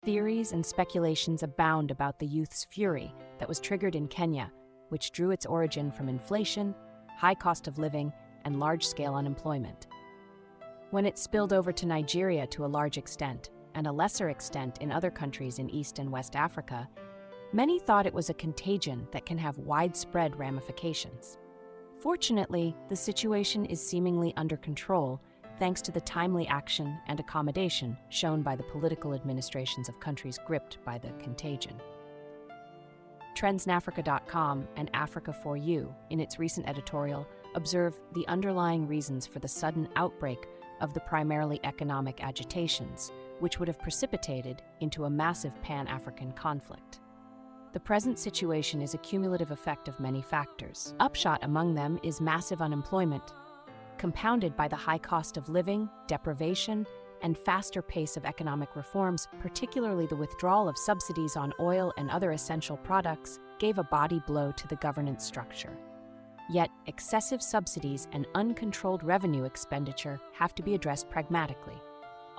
Theories and speculations abound about the youth's fury that was triggered in Kenya, which drew its origin from inflation, high cost of living, and large-scale unemployment. When it spilled over to Nigeria to a large extent, and a lesser extent in other countries in East and West Africa, many thought it was a contagion that can have widespread ramifications. Fortunately, the situation is seemingly under control thanks to the timely action and accommodation shown by the political administrations of countries gripped by the contagion. Trendsnafrica.com and Africa4U, in its recent editorial, observe the underlying reasons for the sudden outbreak of the primarily economic agitations, which would have precipitated into a massive Pan-African conflict. The present situation is a cumulative effect of many factors. Upshot among them is massive unemployment, compounded by the high cost of living, deprivation, and faster pace of economic reforms, particularly the withdrawal of subsidies on oil and other essential products, gave a body blow to the governance structure. Yet, excessive subsidies and uncontrolled revenue expenditure have to be addressed pragmatically.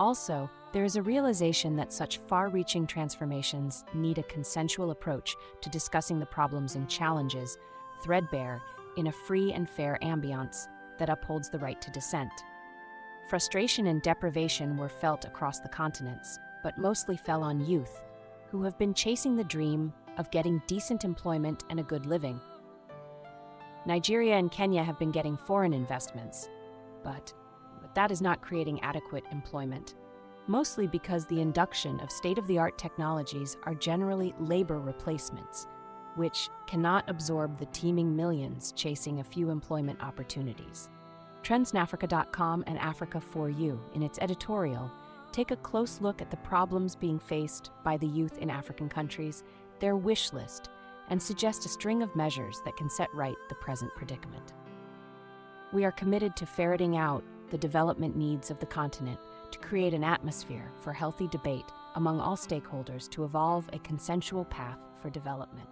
Also, there is a realization that such far-reaching transformations need a consensual approach to discussing the problems and challenges, threadbare in a free and fair ambiance that upholds the right to dissent. Frustration and deprivation were felt across the continents, but mostly fell on youth, who have been chasing the dream of getting decent employment and a good living. Nigeria and Kenya have been getting foreign investments, but that is not creating adequate employment, mostly because the induction of state-of-the-art technologies are generally labor replacements, which cannot absorb the teeming millions chasing a few employment opportunities. Trendsnafrica.com and Africa4U, in its editorial, take a close look at the problems being faced by the youth in African countries, their wish list, and suggest a string of measures that can set right the present predicament. We are committed to ferreting out the development needs of the continent to create an atmosphere for healthy debate among all stakeholders to evolve a consensual path for development.